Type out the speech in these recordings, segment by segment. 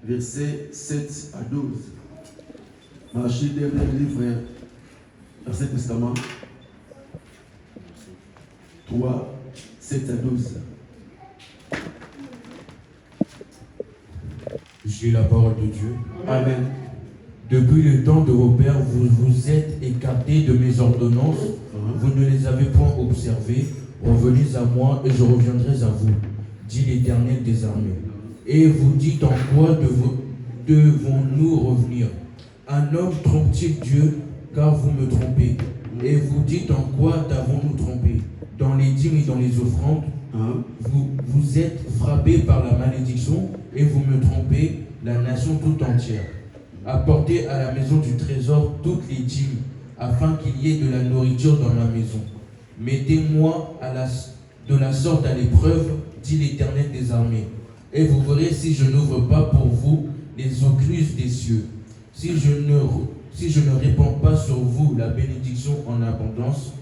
versets 7 à 12. Marché dernier livre, Ancien Testament, 3, 7 à 12. J'ai la parole de Dieu. Amen. Depuis le temps de vos pères, vous vous êtes écartés de mes ordonnances. Vous ne les avez point observées. Revenez à moi et je reviendrai à vous, dit l'Éternel des armées. Et vous dites en quoi devons-nous revenir? Un homme trompe-t-il Dieu, car vous me trompez? Et vous dites en quoi t'avons-nous trompé? Dans les dîmes et dans les offrandes, vous êtes frappés par la malédiction et vous me trompez, la nation toute entière. Apportez à la maison du trésor toutes les dîmes, afin qu'il y ait de la nourriture dans ma maison. Mettez-moi de la sorte à l'épreuve, dit l'Éternel des armées. Et vous verrez si je n'ouvre pas pour vous les écluses des cieux. Si je ne répands pas sur vous la bénédiction en abondance,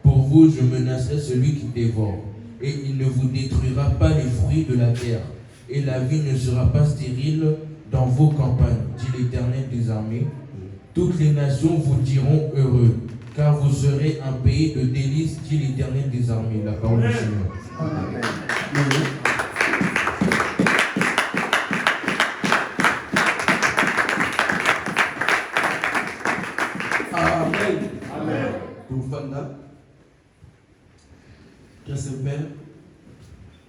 pour vous je menacerai celui qui dévore. Et il ne vous détruira pas les fruits de la terre. Et la vie ne sera pas stérile dans vos campagnes, dit l'Éternel des armées. Toutes les nations vous diront heureux, car vous serez un pays de délices, dit l'Éternel des armées. La parole du Seigneur. Amen. Amen. Amen. Toufanda, Dieu Saint-Père,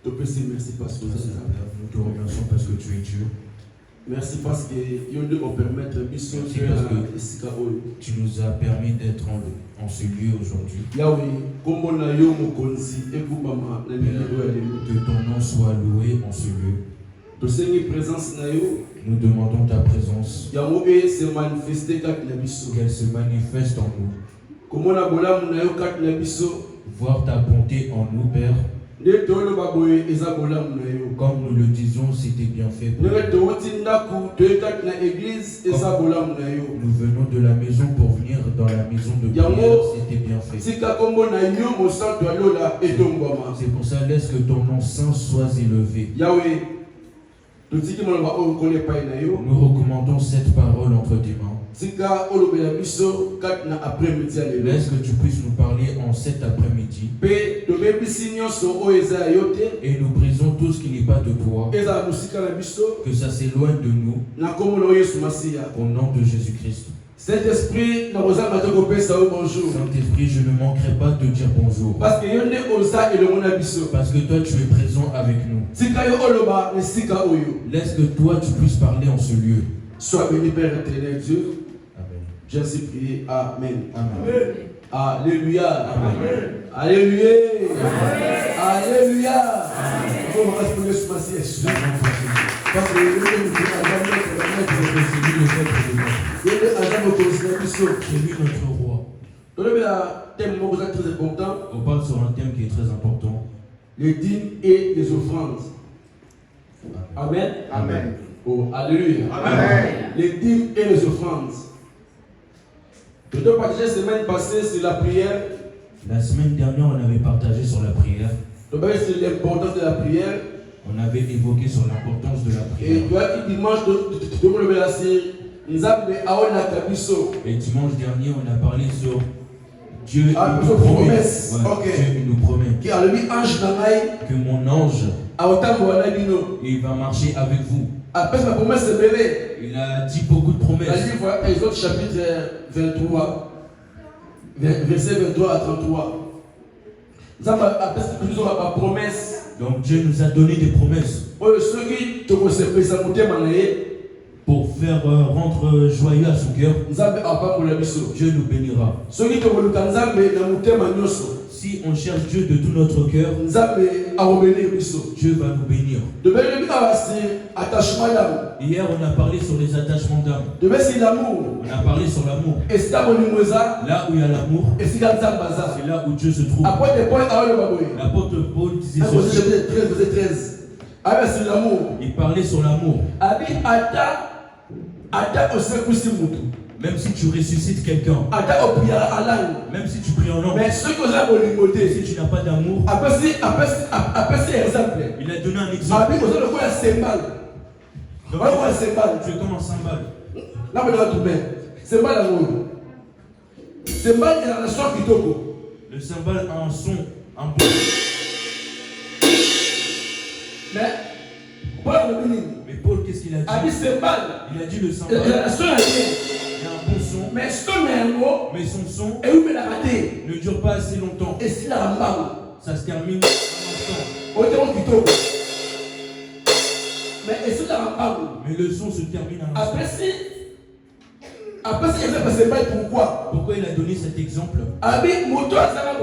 te merci parce que nous te remercions parce que tu es Dieu. merci parce que tu nous as permis d'être en ce lieu aujourd'hui. Que ton nom soit loué en ce lieu. Nous demandons ta présence. Qu'elle se manifeste en nous. Voir ta bonté en nous, Père. Comme nous le disions, c'était bien fait pour nous. Nous venons de la maison pour venir dans la maison de prière, c'était bien fait. C'est pour ça, laisse que ton nom saint soit élevé. Nous recommandons cette parole entre tes mains. Laisse que tu puisses nous parler en cet après-midi. Et nous brisons tout ce qui n'est pas de toi. Que ça s'éloigne de nous. Au nom de Jésus-Christ. Saint-Esprit, Saint-Esprit, je ne manquerai pas de te dire bonjour. parce que toi, tu es présent avec nous. Laisse que toi, tu puisses parler en ce lieu. Sois béni, Père éternel Dieu. Amen. J'ai ainsi prié. Amen. Amen. Alléluia. Amen. Alléluia. Alléluia. Parce que c'est lui notre roi. On parle sur un thème qui est très important. Les dîmes et les offrandes. Amen. Amen. Oh, alléluia. Amen. Les dîmes et les offrandes. Je dois partager la semaine passée sur la prière. La semaine dernière, on avait partagé sur la prière. Donc, c'est l'importance de la prière. On avait évoqué sur l'importance de la prière. Et dimanche dernier, on a parlé sur Dieu nous promet. Dieu nous promet que mon ange, il va marcher avec vous. Il a dit beaucoup de promesses. Exode chapitre 23, verset 23 à 33. Donc Dieu nous a donné des promesses pour faire rendre joyeux à son cœur. Dieu nous bénira. Si on cherche Dieu de tout notre cœur, Dieu va nous bénir. Hier, on a parlé sur les attachements d'âme. On a parlé sur l'amour. Là où il y a l'amour, c'est là où Dieu se trouve. L'apôtre Paul disait ceci. Il parlait sur l'amour. Même si tu ressuscites quelqu'un, même si tu pries en langue, si tu n'as pas d'amour, il a donné un exemple. Donc, Voilà, c'est pas. tu es comme un cymbale. Là, on va tout mettre. C'est pas la mode. C'est pas la relation qui toque. Le cymbale a un son, un bon. Mais, voilà le mini. Mais Paul, qu'est-ce qu'il a dit? A dit c'est mal. Il a dit le La cymbale. relation est bien. Il a un bon son, Mais ce qu'on est un mot, mais son son et où me l'a raté. ne dure pas assez longtemps. Et si la rambam, Ça se termine en un instant. autant qui toque. Mais et si la rambam, Mais le son se termine en un après instant. si il fait c'est pas pourquoi. Pourquoi il a donné cet exemple? Abi, moto à ça va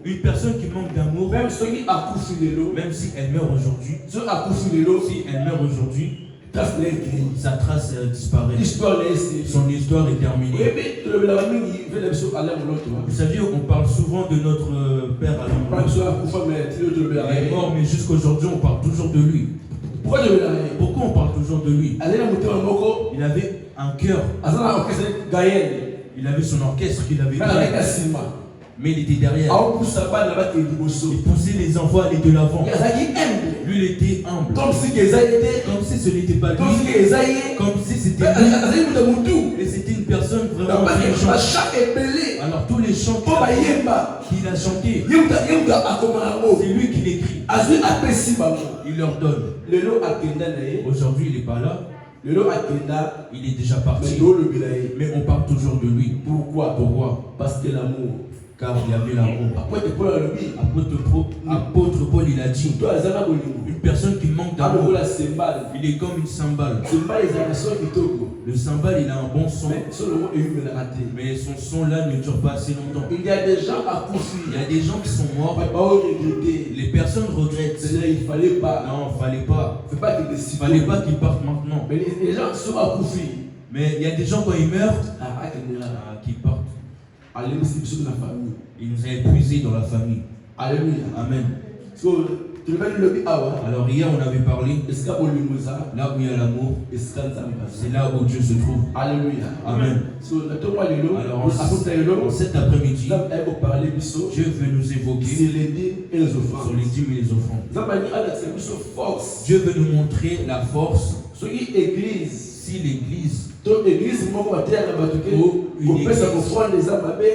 Une personne qui manque d'amour, même ceux qui accouchent de l'eau, même si elle meurt aujourd'hui, ceux accouchent de l'eau, si elle meurt aujourd'hui, trace les gris. sa trace disparaît. L'histoire est Son histoire est oui, terminée. mais le famille, il fait des choses à l'un ou l'autre. Vous savez, on parle souvent de notre père Pas Alain. que soit accouchant, mais tu le Il est mort, mais jusqu'aujourd'hui, on parle toujours de lui. pourquoi je vais l'arrêter? Pourquoi on parle toujours de lui? Allez la monter en moko, Il avait un cœur, à ça la orchestre Gaël, il avait son orchestre qu'il avait mais avec créé, un ciment. mais il était derrière. À on pousse sa balle là-bas qui est du bosso. Il poussait les enfants à aller de l'avant. Il y a ça qui aime. Lui, il était humble. Comme si qu'ils aient Comme si ce n'était pas comme si lui. qu'ils aient Comme si c'était mais lui. il de mon tout. Et c'était une personne Donc, vraiment parce que intelligente. chaque épelé, Alors tous les chants pour ma yemba, qu'il a chantés, yemba a comme un mot. c'est lui qui l'écrit. Azui apprécie ma mot. Il leur donne. Le lot a kenda nae, Aujourd'hui, il n'est pas là. le lot a kenda, Il est déjà mais parti. do le bilaye. Mais on parle toujours de lui. Pourquoi? Pourquoi? Parce que l'amour. Car il y avait l'amour. Après, tu peux le dire. Apôtre Paul, il a dit, Toi, Azana Bolingo. une personne qui manque Amour d'amour, la symbole. il est comme une cymbale. C'est pas les actions qui toquent. Le cymbale, il a un bon son, Mais seulement il me l'a raté. mais son son là ne dure pas assez longtemps. Il y a des gens à coucher. Il y a des gens qui sont morts. Pas regretter. Les personnes regrettent. C'est-à-dire, il fallait pas. Non, fallait pas. Il ne faut pas qu'il décide. Fallait pas qu'ils partent maintenant. Mais les gens sont à coucher. Mais il y a des gens quand ils meurent, qui partent. Alléluia, c'est sur la famille. Il nous a épuisés dans la famille. Alléluia. Amen. So, tu veux le dire, Alors hier on avait parlé, est-ce qu'il y a limosa? là où il y a l'amour, Est-ce qu'il y a c'est là où Dieu se trouve. Alléluia. Amen. So, le temps est là. Alors en cet après-midi, parler biso. Dieu veut nous évoquer C'est les dîmes et les offrandes. sur les dîmes et les offrandes. Zambani a la force. Dieu veut nous montrer la force. Ce qui église. Si l'Église, Donc l'église moko batela batuke une kopesa église. kofrande eza mabe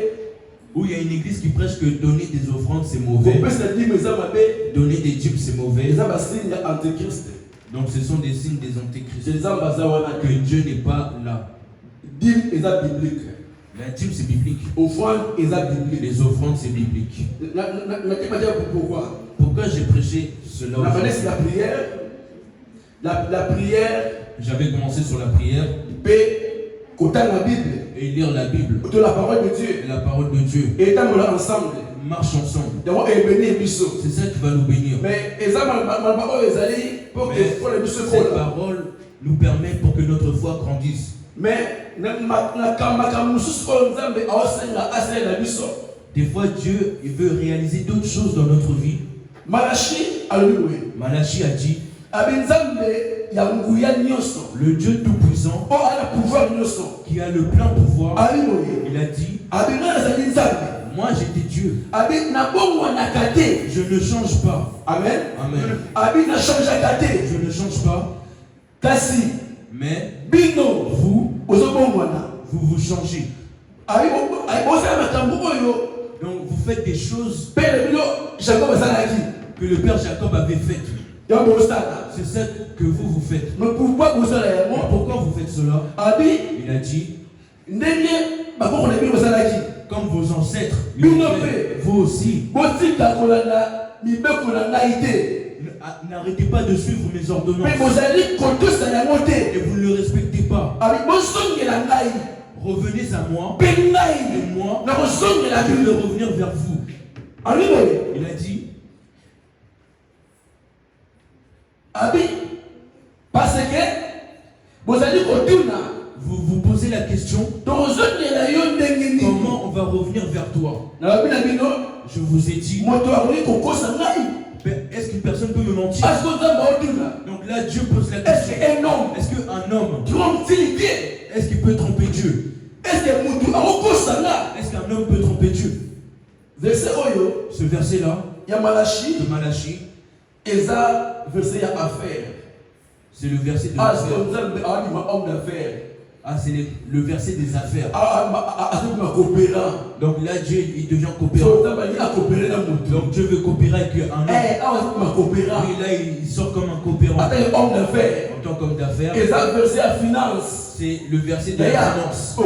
où il y a une église qui prêche que donner des offrandes c'est mauvais, kopesa dîme eza mabe donner des dîmes c'est mauvais, eza basigne ya antéchrist donc ce sont des signes des antéchrists, nzambe aza wana que Dieu n'est pas là. dîme eza biblique La dîme c'est biblique, offrande eza biblique les offrandes c'est biblique. nakema dia pourquoi Pourquoi j'ai prêché cela la aujourd'hui? c'est la prière la prière J'avais commencé sur la prière pe kotanga bible et lire la Bible, de la parole de Dieu la parole de Dieu. et etambola ensemble Marche ensemble. yango ebeni biso C'est ça qui va nous bénir. mais eza maloba oyo ezali mpo ke fole biso Cette ekola parole nous permet pour que notre foi grandisse. mais makambo mosusu oyo nzambe aosenga asalela biso Des fois, Dieu il veut réaliser d'autres choses dans notre vie. Malachi alobi boye Malachie a dit, abi nzambe ya nguya nyonso le Dieu tout-puissant mpo ala pouvoir nyonso qui a le plein pouvoir, abi boye il a dit, abi nga nazali nzambe moi j'étais Dieu, abi nabongwanaka te je ne change pas. amen Amen. abi nachangeaka te Je ne change pas, kasi mais bino vous, ozobongwana vous changez. abi bozala makambo oyo Donc vous faites des choses pele bino jacob azalaki que le Père Jacob avait faites. yango bozala C'est ça que vous faites. mais pourquoi bozala Mais yango pourquoi vous faites cela? abi Il a dit, ndenge bakoko na bino bazalaki comme vos ancêtres, Bino vous aussi, botika kolanda mibeko na ngai te n'arrêtez pas de suivre mes ordonnances. mpe bozali kotosa yango te Et vous ne le respectez pas. abi bozongela ngai Revenez à moi, mpe ngai et moi, nakozongela je vais bino revenir vers vous. abi boye Il a dit, abi parce que bozali kotuna vous vous posez la question, tozongela yo ndenge nini comment on va revenir vers toi? nalobi na bino Je vous ai dit, moto akoki kokosa ngai est-ce qu'une personne peut me mentir? parce que nzambe aotuna Donc là, Dieu pose la est-ce question, que un homme est-ce qu'un homme, trompe-t-il Dieu est-ce qu'il peut tromper Dieu? est-ce que motu akokosa nga Est-ce qu'un homme peut tromper Dieu? verset oyo Ce verset-là, ya malachi de Malachie, eza verset ya affaire C'est le verset de Ah, l'affaire. c'est homme d'affaires. Ah, c'est le verset des affaires. Coopérant. Donc là, Dieu, il devient coopérant. Donc Dieu veut coopérer avec un homme. Oui, là, il sort comme un coopérant. Homme d'affaires. En tant qu'homme d'affaires. Et ça, verset à finance. C'est le verset de la finance. On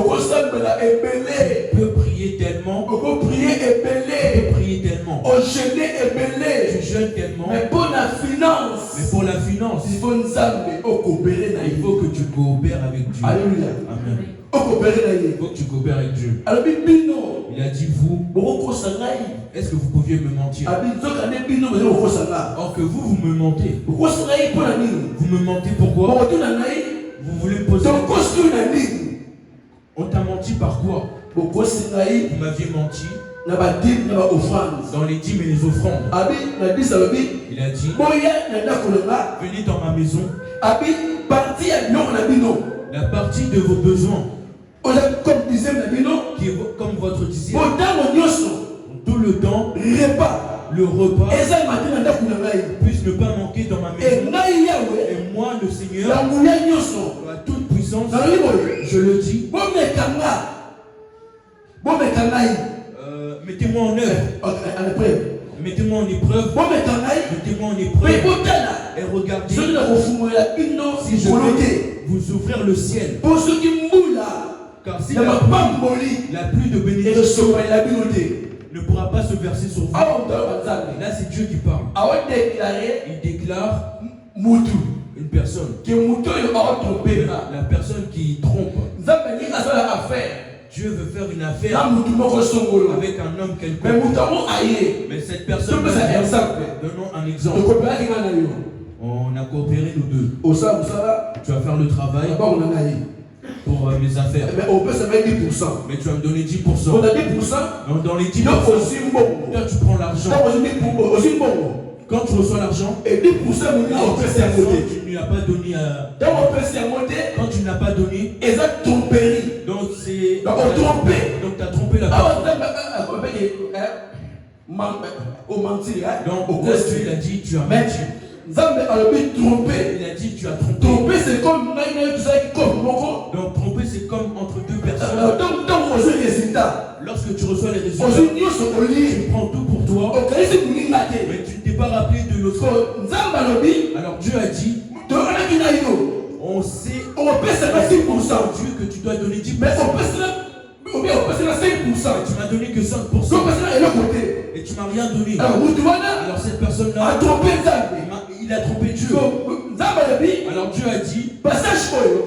peut prier tellement. peut prier On peut prier tellement. on jeûne Tu jeûnes tellement. mais pour la finance, Mais pour la finance, il faut coopérer. il faut que tu coopères avec Dieu. Alléluia. Amen. Il Il faut que tu coopères avec Dieu. alors bino Il a dit vous, est-ce que vous pouviez me mentir? Or que vous me mentez. Vous me mentez pourquoi? Vous voulez me poser la question. On t'a menti par quoi? Vous m'aviez menti dans les dîmes et les offrandes. Il a dit, venez dans ma maison. La partie de vos besoins, qui est comme votre dixième, tout le temps, le repas puisse ne pas manquer dans ma maison. Et moi, le Seigneur, à toute puissance, je le dis, mettez-moi en œuvre. Mettez-moi en épreuve. Mettez-moi en épreuve. Et regardez si je vais vous ouvrir le ciel. Car si la pluie de bénédiction ne pourra pas se verser sur vous. Là, c'est Dieu qui parle. Il déclare une personne. La personne qui trompe. Dieu veut faire une affaire avec un homme quelconque. Mais cette personne, donnons un exemple. On a coopéré nous deux. Tu vas faire le travail pour mes affaires. Mais tu vas me donner 10%. Donc dans les 10%, toi tu prends l'argent. Quand tu reçois l'argent, tu ne lui as pas donné à... Quand tu ne l'as pas donné, donc c'est... Donc tu as trompé la personne. Donc là, Dieu il a dit tu as menti. Il a dit tu as trompé. Tromper c'est comme Donc tromper c'est comme entre deux personnes. Lorsque tu reçois les résultats, tu prends tout pour toi, mais tu ne t'es pas rappelé de l'autre. Alors Dieu a dit, on sait Dieu que tu dois donner 10%. Mais tu m'as donné que 5%. Et tu m'as rien donné. Alors cette personne-là, il a trompé Dieu. Alors Dieu a dit,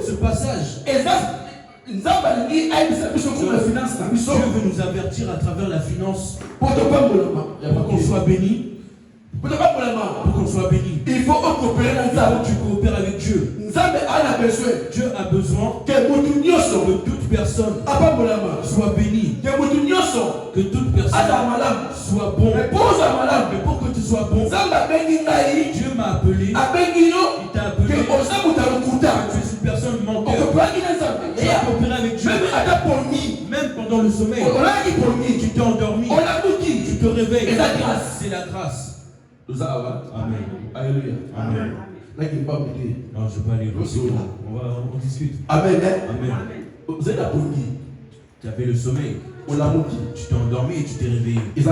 ce passage, Dieu veut nous avertir à travers la finance pour qu'on soit béni. Pour qu'on soit béni. Il faut coopérer dans tu coopères avec Dieu. Dieu a besoin que toute personne soit bénie. Que toute personne soit bon. Mais pour que tu sois bon, Dieu m'a appelé. Il t'a appelé. Tu es une personne menteur. Tu as coopéré avec Dieu. Même pendant le sommeil. Tu t'es endormi. Tu te réveilles. C'est la grâce. Amen. Alléluia. Amen. Non, je vais pas aller. On discute. Amen. Amen. Tu avais le sommeil. Tu t'es endormi et tu t'es réveillé. C'est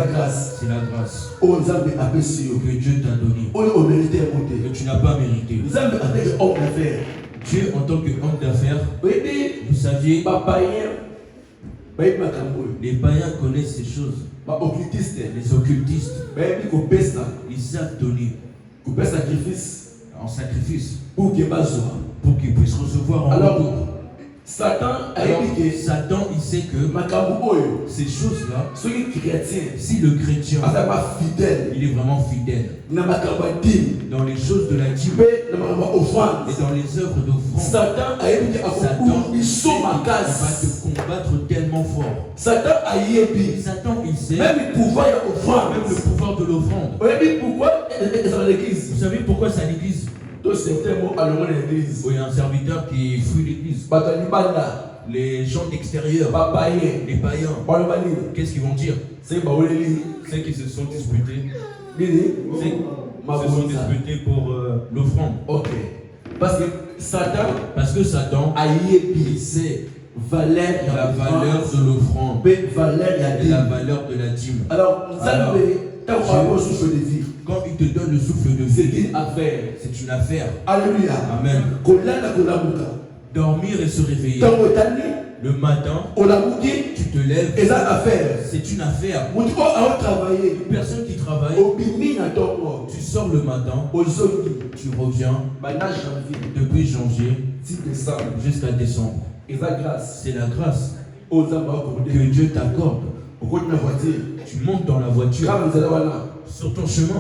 la grâce. Que Dieu t'a donné. Que tu n'as pas mérité. Dieu en tant qu'homme d'affaires, vous saviez, les païens connaissent ces choses. Les occultistes, ils savent donner en sacrifice pour qu'ils puissent recevoir en retour. Satan, il sait que ces choses-là, si le chrétien il est vraiment fidèle dans les choses de la dîme et dans les œuvres d'offrande, Satan va te combattre tellement fort. Satan il sait même le pouvoir de l'offrande. Vous savez pourquoi c'est à l'église? Il y a un serviteur qui fuit l'église. Les gens d'extérieur, les païens, qu'est-ce qu'ils vont dire? C'est qu'ils se sont disputés. Ils se sont disputés pour l'offrande. Parce que Satan Satan, il sait la valeur de l'offrande et la valeur de la dîme. Alors, Quand il te donne le souffle de vie, c'est une affaire. Alléluia. Amen. Dormir et se réveiller. Le matin, tu te lèves, c'est une affaire. Une personne qui travaille, tu sors le matin, tu reviens depuis janvier jusqu'à décembre. C'est la grâce que Dieu t'accorde. Tu montes dans la voiture, sur ton chemin,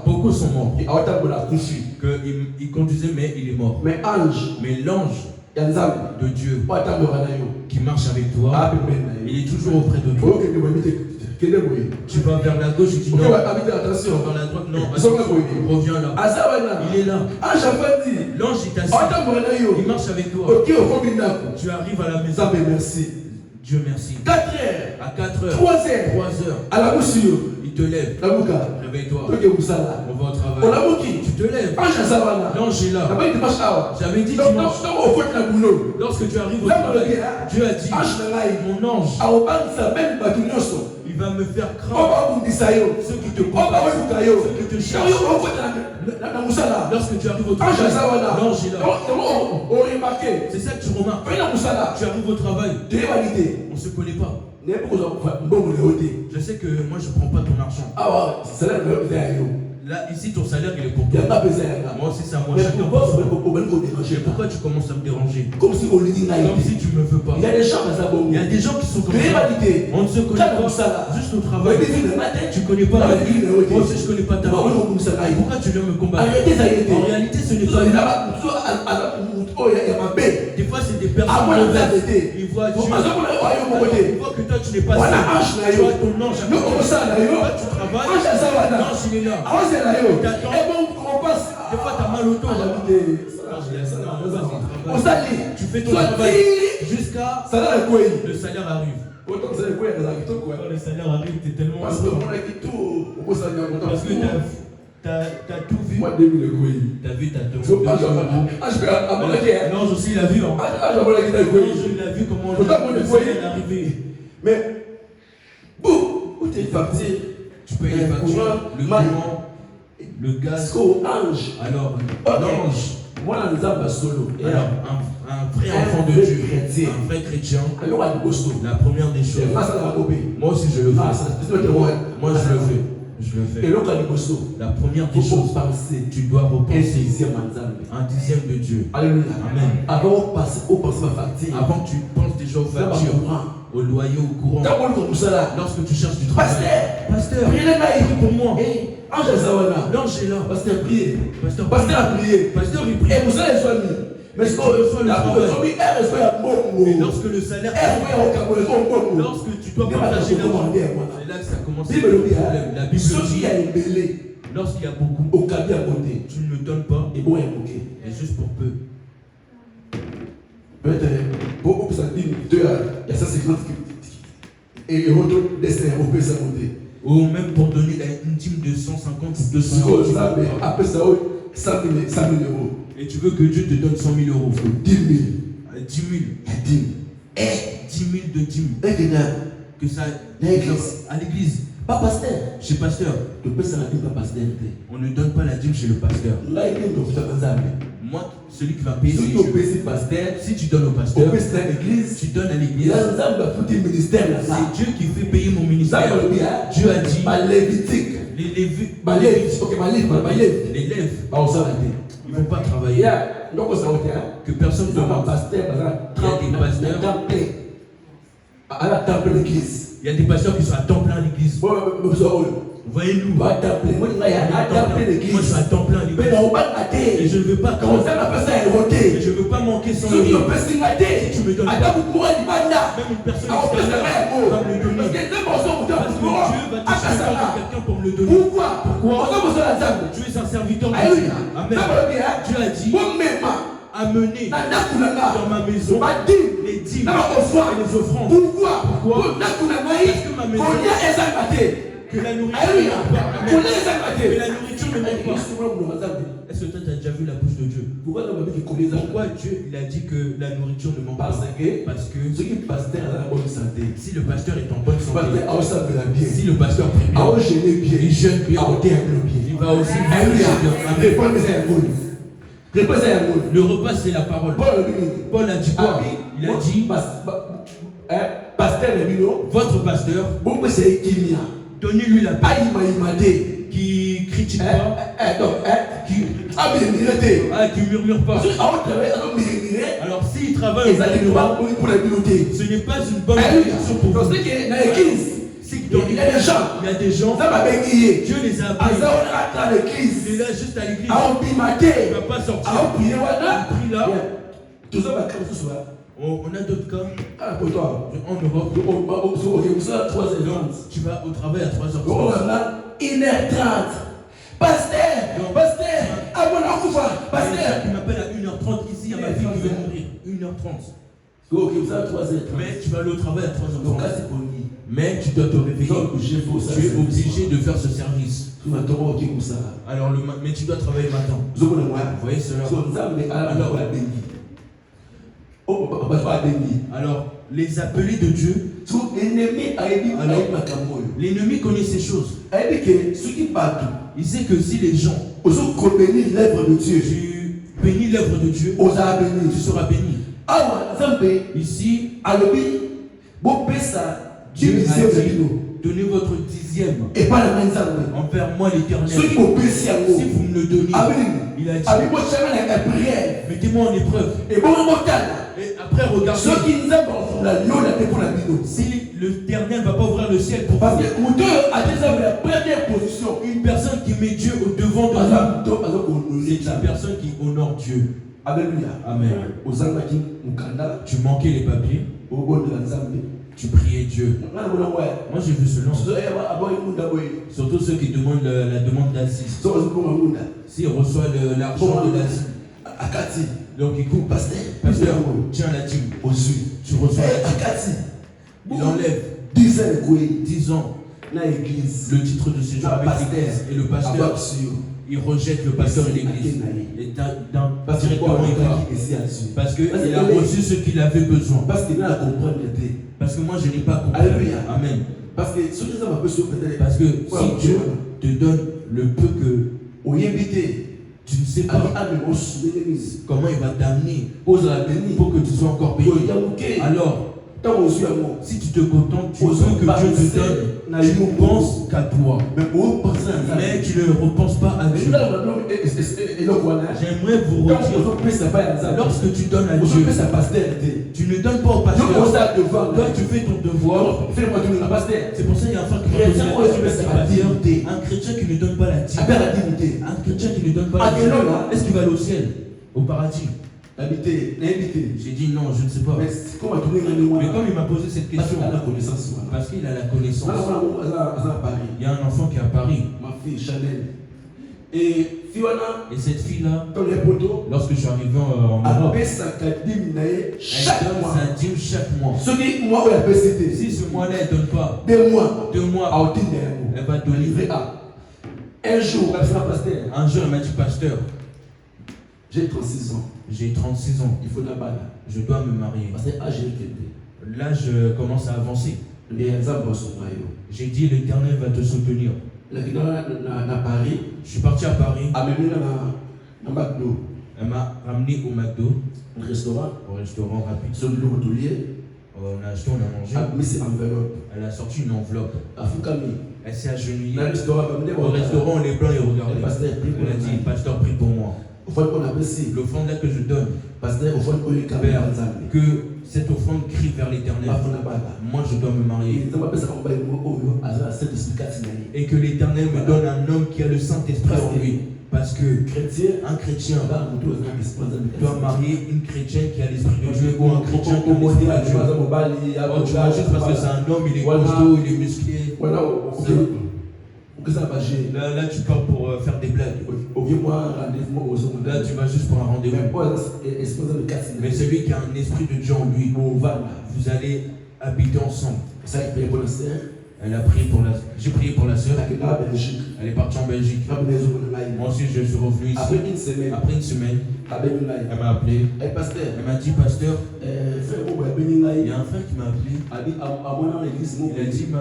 beaucoup sont morts. Il conduisait mais il est mort. Mais l'ange de Dieu qui marche avec toi, il est toujours auprès de toi. Tu vas vers la gauche, tu dis non. Vers la droite, non. Reviens là. Il est là. L'ange il t'assure. Il marche avec toi. Tu arrives à la maison. Dieu merci. 4 heures. À 4 heures. 3 heures. 3 heures. À la boussure. Il te lève. Réveille-toi. On va au travail. Tu te lèves. L'ange est là. J'avais dit dimanche. Lorsque tu arrives au travail, Dieu a dit, mon ange, il va me faire craindre ceux qui te combattent, ceux qui te cherchent. Lorsque tu arrives au travail, l'ange est là. C'est ça que tu remarques. Tu arrives au travail, on ne se connaît pas. Je sais que moi je ne prends pas ton argent. Là, ici, ton salaire, il est pour toi. Moi aussi, c'est à moi. Pourquoi tu commences à me déranger? Comme si tu ne me veux pas. Il y a des gens qui sont comme ça. On ne se connaît pas. Juste au travail. Tu ne connais pas ma vie. Moi aussi, je ne connais pas ta vie. Pourquoi tu viens me combattre? En réalité, ce n'est pas des fois, c'est des personnes mauvaises. Ils voient Dieu. Ils voient que toi, tu n'es pas seul. Tu as ton ange. Toi, tu travailles. L'ange, il est là. Des fois, tu as mal au dos. Tu fais ton travail jusqu'à le salaire arrive. Quand le salaire arrive, tu es tellement parce que t'as tout vu. T'as vu ta demande. L'ange aussi, il a vu. L'ange, il a vu comment le salaire est arrivé. Mais, où t'es parti? Tu peux y aller facturer le courant, le gaz. Alors, l'ange. Moi, un vrai enfant de Dieu, un vrai chrétien, la première des choses. Moi aussi, je le fais. Moi, je le fais. Et la première des choses, tu dois repenser un dixième de Dieu. Alléluia. Amen. Avant que tu penses déjà aux factures, au loyer, au courant. Lorsque tu cherches du travail. Pasteur, prie pour moi. L'ange est là. Pasteur, priez. Pasteur, priez. Pasteur, il prie. Mais lorsque le salaire lorsque tu dois partager l'argent, c'est là que ça commence. La Bible dit, lorsqu'il y a beaucoup, tu ne me donnes pas, et juste pour peu. Ou même pour donner une dîme de 150 ou 200 euros. Et tu veux que Dieu te donne 100 000 euros. 10 000. 10 000. 10 000 de dîmes. Que ça à l'église. Pas pasteur. Chez pasteur. On ne donne pas la dîme chez le pasteur. Moi, celui qui va payer, si tu donnes au pasteur, tu donnes à l'église. C'est Dieu qui fait payer mon ministère. Dieu a dit les Lévites, les Lévites, ils ne vont pas travailler. Que personne ne demande. Il y a des pasteurs qui sont à temps plein à l'église. Voyez-nous. Moi, je suis à temps plein à l'église. Et je ne veux pas commencer. Et je ne veux pas manquer son nom. Si tu me donnes même une personne extérieure va me le donner. Parce que Dieu va te chercher quelqu'un pour me le donner. Pourquoi? Tu es un serviteur de Dieu. Amen. Dieu a dit amener dans ma maison les dîmes et les offrandes. Pourquoi? Parce que ma maison, que la nourriture ne manque pas. Est-ce que toi tu as déjà vu la bouche de Dieu? Pourquoi on a dit que les Pourquoi Dieu il a dit que la nourriture ne manque pas? Parce que ceux qui pasteur à la bonne santé, si le pasteur est en bonne santé, bien. si le pasteur prie bien, il jeûne bien, il va aussi le repas c'est la parole. Paul a dit quoi? Il a dit votre pasteur, donnez-lui la paix, qui critique pas, qui murmure pas. Alors s'il travaille ce n'est pas une bonne nourriture pour vous. Il y a des gens, Dieu les a appelés. Il est là juste à l'église. Il ne va pas sortir. Il prie là. On a d'autres cas. En Europe, tu vas au travail à 3h30. 1h30. Pasteur, Il m'appelle à 1h30 ici, il y a ma fille qui veut mourir. 1h30. Mais tu vas aller au travail à 3h30. Mais tu dois te réveiller. Tu es obligé de faire ce service. Alors, mais tu dois travailler le matin. Vous voyez cela? Alors, les appelés de Dieu, l'ennemi connaît ces choses. Il sait que si les gens bénis l'œuvre de Dieu, tu bénis l'œuvre de Dieu, tu seras béni. Ici, Dieu a dit, donnez votre dixième envers moi l'Éternel. Si vous me le donnez, il a dit, mettez-moi en épreuve. Et après, regardez. Si l'Éternel ne va pas ouvrir le ciel pour vous, une personne qui met Dieu au devant de vous, c'est une personne qui honore Dieu. Alléluia. Amen. Tu manquais les papiers, tu priais Dieu. Moi j'ai vu cela. Surtout ceux qui demandent la demande d'asile. S'ils reçoivent l'argent de l'asile, donc il coupe, pasteur, tiens la dîme, tu reçois la dîme. Il enlève 10 ans le titre de séjour avec l'église et le pasteur. Il rejette le pasteur et l'église. Et directement parce qu'il a reçu ce qu'il avait besoin. Parce que moi je n'ai pas compris. Amen. Parce que si Dieu te donne le peu que tu ne sais pas comment il va t'amener pour que tu sois encore béni. Alors, si tu te contentes, tu veux que Dieu te donne, tu ne penses qu'à toi. Mais tu ne repenses pas à Dieu. J'aimerais vous redire, lorsque tu donnes à Dieu, tu ne donnes pas au pasteur. Toi, tu fais ton devoir. C'est pour ça qu'il y a un frère qui m'a un chrétien qui ne donne pas la dîme. Un chrétien qui ne donne pas la dîme. Est-ce qu'il va aller au ciel, au paradis? J'ai dit non, je ne sais pas. Mais comme il m'a posé cette question, parce qu'il a la connaissance. Il y a un enfant qui est à Paris. Ma fille Chanel. Et cette fille-là, lorsque je suis arrivé en Europe, elle donne sa dîme chaque mois. Si ce mois-là, elle ne donne pas 2 mois, elle va donner. Un jour, elle m'a dit, pasteur, j'ai 36 ans. J'ai 36 ans. Il faut la balle. Je dois me marier. Là, je commence à avancer. J'ai dit, l'Éternel va te soutenir. Je suis parti à Paris. Elle m'a ramené au McDo. Au restaurant rapide. On a acheté, on a mangé. Elle a sorti une enveloppe. Elle s'est agenouillée. Au restaurant, les blancs, ils regardaient. Elle a dit, pasteur, prie pour moi. L'offrande là que je donne, Père, que cette offrande crie vers l'Éternel. Moi je dois me marier. Et que l'Éternel me donne un homme qui a le Saint-Esprit en lui. Parce que un chrétien doit marier une chrétienne qui a l'Esprit de Dieu ou un chrétien qui a l'Esprit de Dieu. Oh, tu vois, juste parce que c'est un homme, il est costaud, il est musclé. Là, tu pars pour faire des blagues. Là, tu vas juste pour un rendez-vous. Mais celui qui a un esprit de Dieu en lui, vous allez habiter ensemble. Elle a prié pour la. J'ai prié pour la sœur. Elle est partie en Belgique. Moi aussi, je suis revenu ici. Après une semaine, Après une semaine, elle m'a appelé. Elle m'a dit, pasteur, il y a un frère qui m'a appelé. Il a dit, il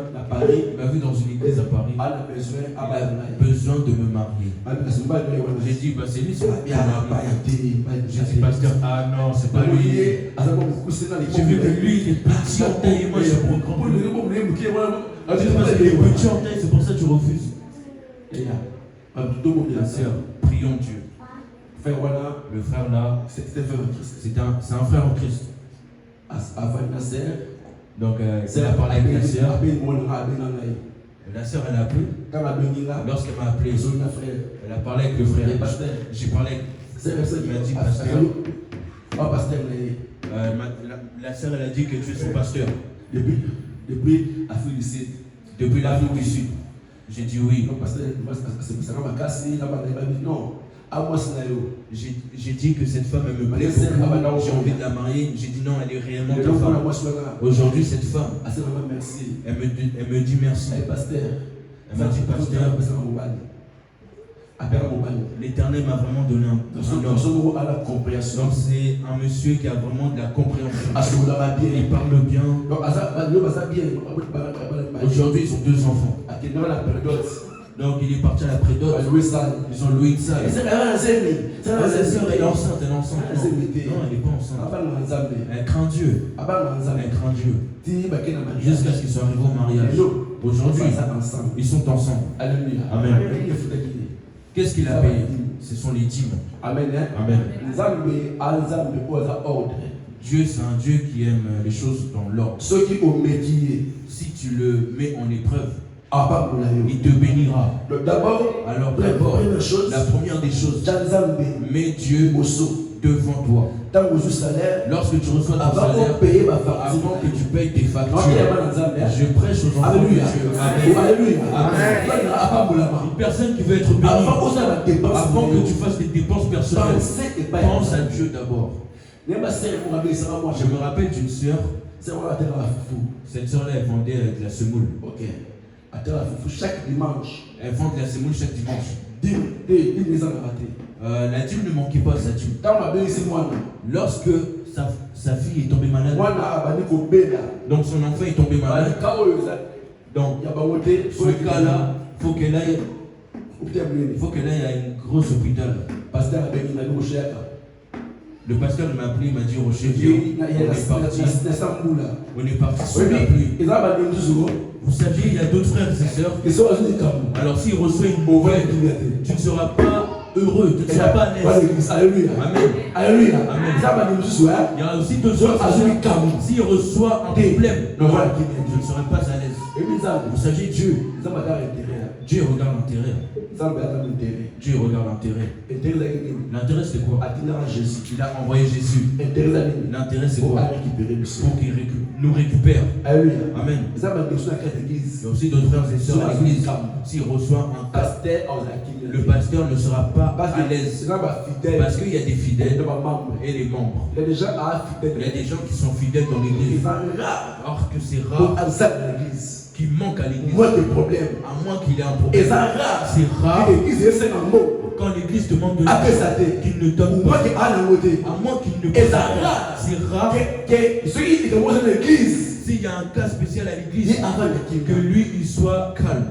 m'a vu dans une église à Paris. Il a besoin de me marier. J'ai dit, bah, c'est lui, c'est lui. J'ai dit, pasteur, ah non, c'est pas lui. J'ai vu que lui, il est petit en taille et moi, je suis grand. J'ai dit, parce qu'il est petit en taille, c'est pour ça que tu refuses. La sœur, prions Dieu. Le frère là, c'est un frère en Christ. Donc, elle a parlé avec la sœur. La sœur, elle a appelé. Lorsqu'elle m'a appelé, elle a parlé avec le frère. J'ai parlé avec. Elle m'a dit, pasteur. La sœur, elle a dit que tu es son pasteur. Depuis l'Afrique du Sud. Depuis l'Afrique du Sud. J'ai dit oui. J'ai dit que cette femme, elle me plaît beaucoup. J'ai envie de la marier. J'ai dit non, elle est réellement ta femme. Aujourd'hui, cette femme, elle me dit merci. Elle m'a dit, pasteur, l'Éternel m'a vraiment donné un homme. Donc c'est un monsieur qui a vraiment de la compréhension. Il parle bien. Aujourd'hui, ils ont 2 enfants. Donc il est parti à la prédote. Ils ont loué une salle. La sœur, elle est enceinte. Non, elle n'est pas enceinte. Elle craint Dieu. Elle craint Dieu. Jusqu'à ce qu'ils soient arrivés au mariage. Aujourd'hui, ils sont ensemble. Amen. Qu'est-ce qu'il a payé? Ce sont les dîmes. Amen. Amen. Dieu, c'est un Dieu qui aime les choses dans l'ordre. Ceux qui ont métier, si tu le mets en épreuve, il te bénira. D'abord, la première des choses, mets Dieu devant toi. Lorsque tu reçois ton salaire, avant que tu payes tes factures, je prêche aux enfants de Dieu. Amen. Une personne qui veut être bénie, avant que tu fasses tes dépenses personnelles, pense à Dieu d'abord. Je me rappelle d'une sœur. Cette sœur-là, elle vendait de la semoule. Chaque dimanche. Elle vend de la semoule chaque dimanche. La dîme ne manquait pas sa dîme. Lorsque sa fille est tombée malade, donc son enfant est tombé malade, donc ce cas-là, il faut qu'elle aille à une grosse hôpital. Le pasteur m'a appelé, il m'a dit, Rocher, on est parti sous la pluie. Vous saviez, il y a d'autres frères et sœurs. Alors s'il reçoit une mauvaise, tu ne seras pas heureux, tu ne seras pas à l'aise. Amen. Alléluia. Amen. Il y a aussi d'autres frères et sœurs. S'il reçoit un problème, je ne serai pas à l'aise. Vous saviez, Dieu regarde l'intérêt. Dieu regarde l'intérêt. L'intérêt c'est quoi? Il a envoyé Jésus. L'intérêt c'est quoi? Pour qu'il nous récupère. Amen. Il y a aussi d'autres frères et sœurs à l'église. S'il reçoit un pasteur, le pasteur ne sera pas à l'aise. Parce qu'il y a des fidèles et les membres. Il y a des gens qui sont fidèles dans l'église. Alors que c'est rare qui manque à l'église. À moins qu'il ait un problème. C'est rare quand l'église demande de l'aide qu'il ne donne pas. À moins qu'il ne peut pas. C'est rare s'il y a un cas spécial à l'église que lui il soit calme.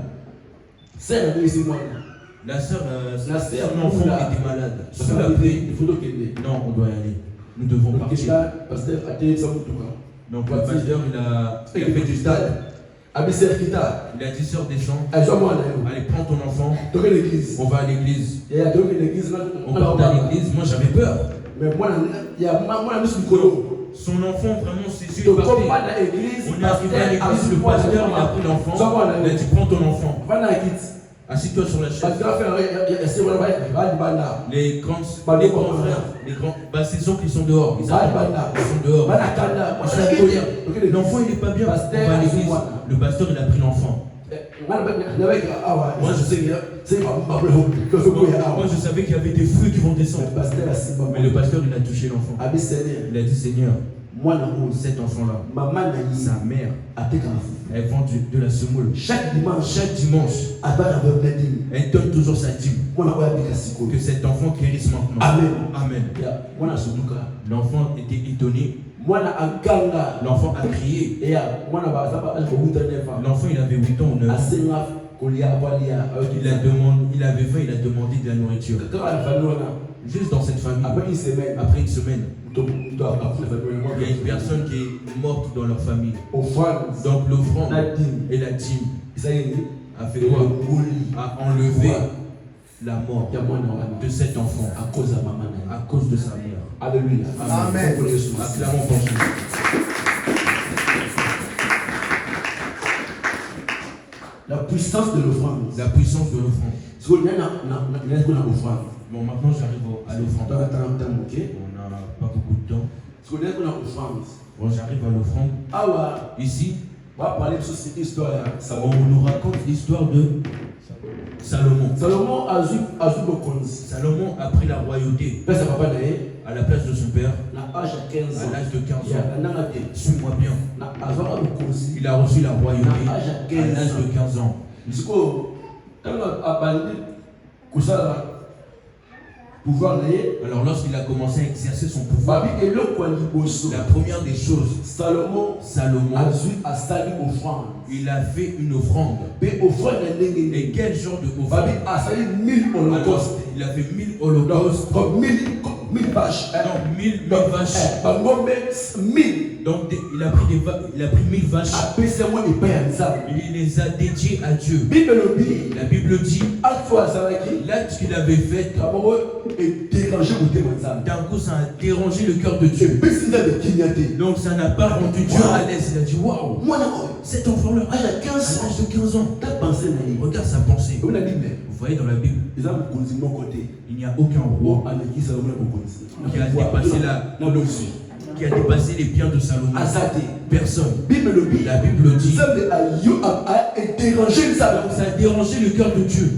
La sœur, son enfant était malade. Sous la pluie. Non, on doit y aller. Nous devons partir. Donc le pasteur il a fait du stade. Il a dit sœur descend. Allez prends ton enfant. On va à l'église. On part à l'église. Moi j'avais peur. Son enfant vraiment ses yeux partaient. On est arrivé à l'église, le pasteur il a pris l'enfant. Il a dit prends ton enfant. Assis-toi sur la chaise. Les grands frères, c'est ceux qui sont dehors. Ils sont dehors. Ils sont en colère. L'enfant il n'est pas bien. On va à l'église. Le pasteur il a pris l'enfant. Moi je savais qu'il y avait des feux qui vont descendre. Mais le pasteur il a touché l'enfant. Il a dit Seigneur, cet enfant là, sa mère Elle vend de la semoule. Chaque dimanche, elle donne toujours sa dîme. Que cet enfant guérisse maintenant. Amen. Amen. L'enfant était étonné. L'enfant a crié. L'enfant, il avait 8 ans ou 9 ans. Il avait faim, il a demandé de la nourriture. Juste dans cette famille, après une semaine, il y a une personne qui est morte dans leur famille. Donc l'offrande et la dîme a fait quoi? A enlevé la mort de cet enfant à cause de sa mère. Alléluia. Amen. Acclamons pour Jésus. La puissance de l'offrande. La puissance de l'offrande. Bon, maintenant j'arrive à l'offrande. On n'a pas beaucoup de temps. Bon, j'arrive à l'offrande. Ici, on nous raconte l'histoire de Salomon. Salomon a pris la royauté à la place de son père à l'âge de 15 ans. Suis-moi bien. Il a reçu la royauté à l'âge de 15 ans. Alors lorsqu'il a commencé à exercer son pouvoir, la première des choses, Salomon il a fait une offrande. Et quel genre de offrande? Alors, il a fait 1000 holocaustes. 1000 vaches. Non, 1000 vaches. 1000. Donc il a pris 1000 vaches. Il les a dédiées à Dieu. La Bible dit l'acte qu'il avait fait, d'un coup ça a dérangé le cœur de Dieu. Donc ça n'a pas rendu Dieu à l'aise. Il a dit waouh, cet enfant-là, à l'âge de 15 ans, regarde sa pensée. Vous voyez dans la Bible, il n'y a aucun roi qui a dépassé qui a dépassé les biens de Salomon. Personne. La Bible dit ça a dérangé le cœur de Dieu.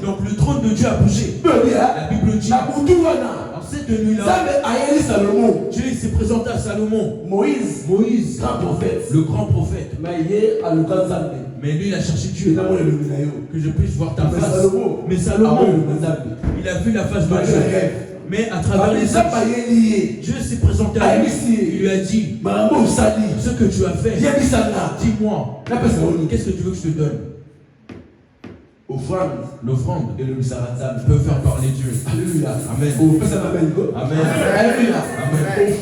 Donc le trône de Dieu a bougé. La Bible dit en cette nuit-là, Dieu s'est présenté à Salomon. Moïse, le grand prophète. Mais lui, il a cherché Dieu. Que je puisse voir ta face. Mais Salomon, il a vu la face de Dieu. Mais à travers les âges, Dieu s'est présenté à lui. Il lui a dit ce que tu as fait. Dis-moi, qu'est-ce que tu veux que je te donne? L'offrande peut faire parler Dieu. Alléluia. Amen. Amen. Alléluia. Amen.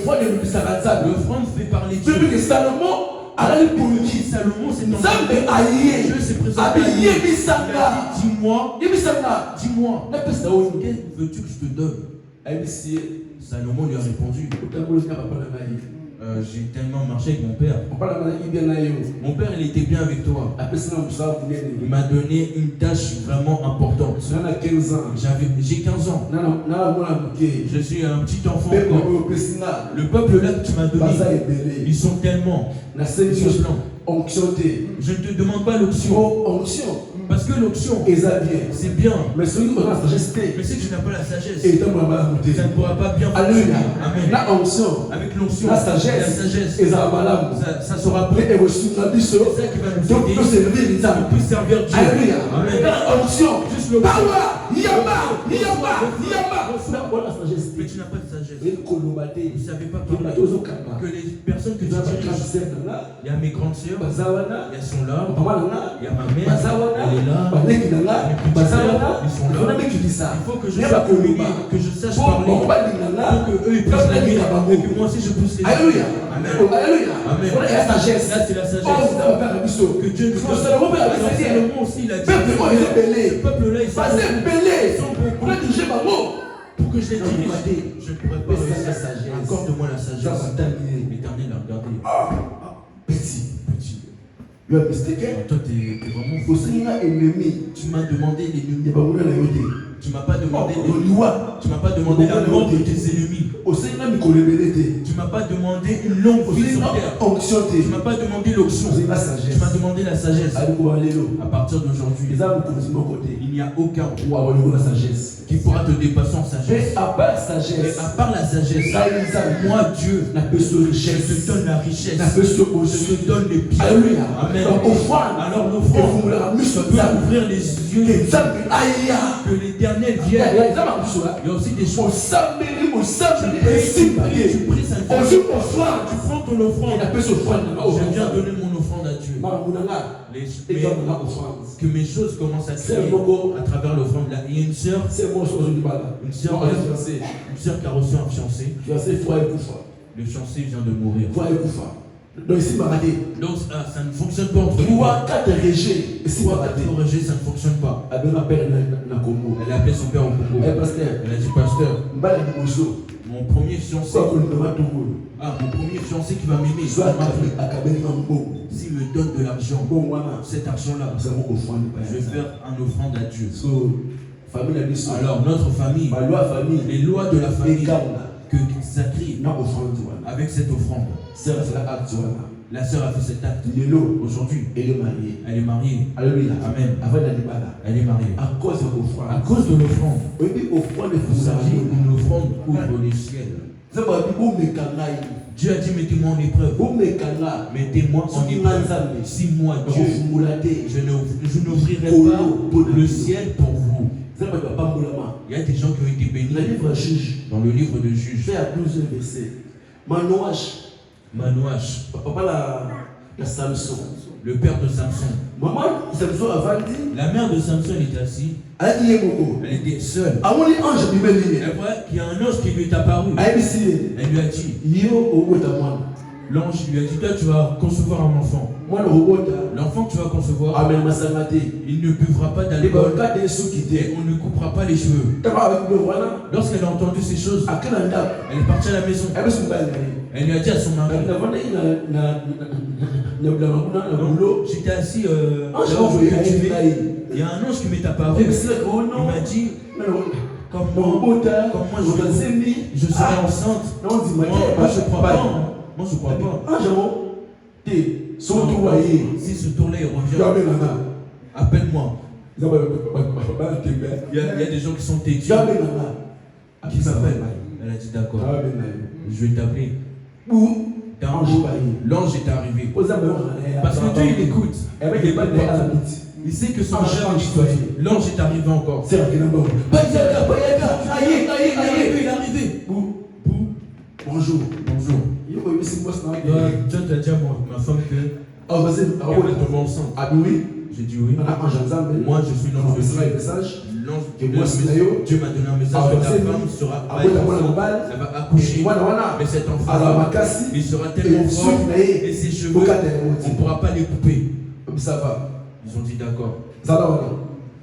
L'offrande fait parler Dieu. Salomon, c'est ton Dieu s'est présenté. Dis-moi, qu'est-ce que veux-tu que je te donne? Salomon lui a répondu j'ai tellement marché avec mon père. Mon père, il était bien avec toi. Il m'a donné une tâche vraiment importante. J'ai 15 ans. Je suis un petit enfant. Le peuple là que tu m'as donné, ils sont tellement. Je ne te demande pas l'onction. Parce que l'onction, c'est bien. Mais si tu n'as pas la sagesse, ça ne pourra pas bien fonctionner. Amen. Avec l'onction, la sagesse, ça sera bon. C'est ça qui va nous aider. Nous puisse servir Dieu. Amen. Juste l'onction. Mais tu n'as pas de sagesse. Vous ne savez pas parler. Que les personnes que tu diriges, il y a mes grandes sœurs, elles sont là. Il y a ma mère, elle est là. Mes petites sœurs, ils sont là. Il faut que je sois communiqué, que je sache parler. Pour que eux ils puissent l'aimer et que moi aussi je puisse l'aimer. Alléluia. Amen. Là c'est la sagesse. Que Dieu nous donne. Salomon aussi il a dit ce peuple-là ils sont beaucoup. Pour que je les dirige, je ne pourrais pas réussir. Accorde-moi la sagesse. L'Éternel a regardé. Petit. Toi, t'es vraiment faux. Tu m'as demandé l'ennemi. Tu m'as pas demandé la mort de tes ennemis. Tu Tu m'as pas demandé une longue vie sur terre. Onction Tu m'as pas demandé l'option. Vous avez la Tu sagesse. m'as demandé la sagesse. Alléluia. À partir d'aujourd'hui, Les âmes commencent de mon côté. il n'y a aucun Ou avoir la sagesse. qui pourra te dépasser en sagesse. Et à part Et sagesse, à part la sagesse, moi Dieu, la personne je richesse. te donne la richesse. La personne Je aussi. te donne les pieds. Alléluia. Amen. Donc, offrande. Alors Et l'offrande vous me la mis sur peut table. ouvrir les yeux Que Nzambe aya. que l'Éternel Il y a vienne. des âmes en plus là. Il y a aussi des choses. Osambeli, osambeli, Tu esimbaye. pries, ça ne fait Ozu pas. offrande. Tu prends ton offrande. Et la personne offrande. Je viens donner mon offrande à Dieu. Mamunanga. Les- Et comme la offrande. que mes choses commencent à C'est crier beaucoup. à travers l'offrande. Il y a une sœur C'est mon chose du bala. Une sœur Tu qui a reçu un fiancé. as fait foi et koufa. Le fiancé vient de mourir. Foi et koufa. Donc ici, Maraté. Donc ça ne fonctionne pas entre nous. 3-4 régés. Ici, Trois Maraté. quatre rejet, ça ne fonctionne pas. Avec ma père na Congo. Elle a appelé son père au Congo. Eh, pasteur. Elle a dit, pasteur, Mbala Mozo. mon premier fiancé, Soit qu'on ne va tout rouler. mon premier fiancé qui va m'aimer, Soit à Kabeli Mambo. s'il me donne de l'argent, Bon, voilà. cet argent-là, Nous avons offrande. je vais faire un offrande à Dieu. So, famille a dit ça. Alors notre famille, Ma loi famille. les lois de la famille Ekanda. que sacrée Na offrande. Voilà. avec cette offrande, C'est la acte. Voilà. la sœur a fait cet acte. Lélo. Aujourd'hui, Elle est mariée. elle est mariée. Alléluia. Amen. Avant d'aller là. Elle est mariée. À cause de À l'offrande. cause de l'offrande, Oui, offrande de vous savez, une offrande ouvre les ciels. C'est pas dit, vous me cangaï. Dieu a dit, mettez-moi en épreuve. Vous me cangaï. Mettez-moi en épreuve. Si moi, Dieu, je n'ouvrirai pas le ciel pour vous. Il y a des gens qui ont été bénis Le livre juge. dans le livre de Juges. Fait à plusieurs versets. Manouach. Manouach, Papa la Samson. le père de Samson. Maman, Samson a vendu. La mère de Samson était assise. Elle a dit beaucoup. Elle était seule. À mon ange, il m'a dit. Elle voit qu'il y a un ange qui lui est apparu. Elle dit, Elle lui a dit, Yo, au bout de moi. l'ange lui a dit, toi tu vas concevoir un enfant. Moi, le robot, L'enfant que tu vas concevoir, Amen, ma sangaté. il ne buvra pas Les d'alcool barricades des sous qui et étaient. on ne coupera pas les cheveux. T'as pas avec le voilà. Lorsqu'elle a entendu ces choses, À quel endroit? elle est partie à la maison. Elle veut se battre. Elle lui a dit à son mari, j'étais assis là où tu es. Il y a un ange qui m'est apparu. Il m'a dit, comme moi je serai enceinte. Moi je crois pas. Moi je crois pas. Si ce tour-là il revient, appelle-moi. Il y a des gens qui sont têtus. Qui s'appellent. Elle a dit d'accord. Je vais t'appeler. L'ange est arrivé. Parce que Dieu il écoute. Il sait que son cher est choisi. L'ange est arrivé encore. Il est arrivé. Bonjour. Bonjour. Toi, tu as dit à ma femme que elle tombe enceinte. J'ai dit oui. Moi, je suis l'ange de Dieu. Dieu m'a donné un message que ta femme sera elle va accoucher. Mais cet enfant, il sera tellement fort et ses cheveux, on ne pourra pas les couper. Ça va. Ils ont dit d'accord.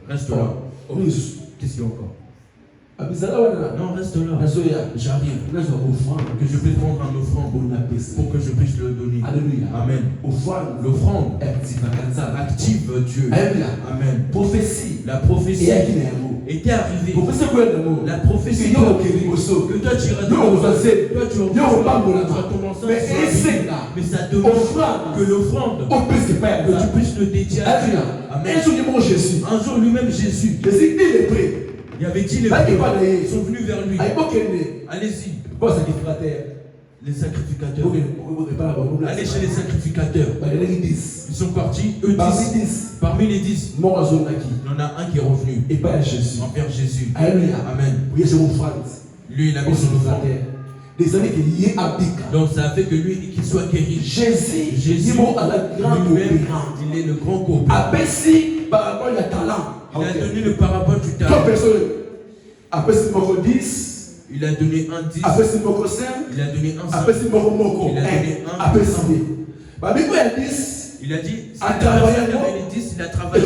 Reste là. Oh, qu'est-ce qu'il y a encore? Non, reste là. J'arrive. Que je puisse prendre un offrande pour que je puisse le donner. Alléluia. Amen. L'offrande active Dieu. Amen. Prophétie. La prophétie était arrivée. La prophétie que toi tu iras toi tu auras ton enceinte. Mais ça demande que l'offrande que tu puisses le dédier à Dieu. Amen. Un jour lui-même Jésus, il avait dit les prêtres sont venus vers lui. Allez-y. Les sacrificateurs. Allez chez les sacrificateurs. Ils sont partis, eux 10. Parmi les 10, il y en a un qui est revenu envers Jésus. Amen. Lui, il a mis son offrande. Des années qu'il y est abdique. Donc ça a fait que lui, qu'il soit guéri. Jésus lui-même, il est le grand copain. Il a donné le parabole du talent. Il a donné un 10. Il a donné un 5. Il a dit, si la personne avait les 10, il a travaillé.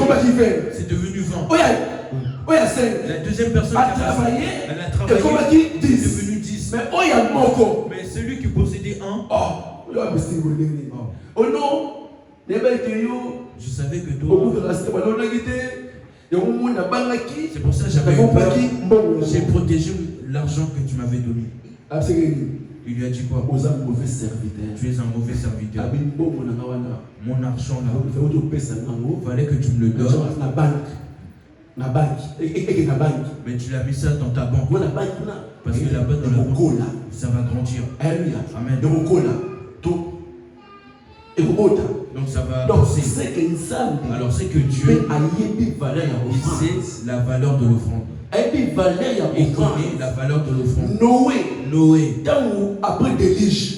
C'est devenu 20. La deuxième personne qui a travaillé, elle a travaillé, c'est devenu 10. Mais celui qui possédait un, je savais que toi, c'est pour ça que j'ai protégé l'argent que tu m'avais donné. Il lui a dit quoi? Aux hommes mauvais serviteurs. Tu es un mauvais serviteur. Mon argent là, Il fallait que tu me le donnes. Na banque. Mais tu l'as mis ça dans ta banque. Parce que là-bas dans la banque, ça va grandir. Amen. Donc ça va pousser. Alors c'est que Dieu, il sait la valeur de l'offrande. Il connaît la valeur de l'offrande. Noé, après le déluge,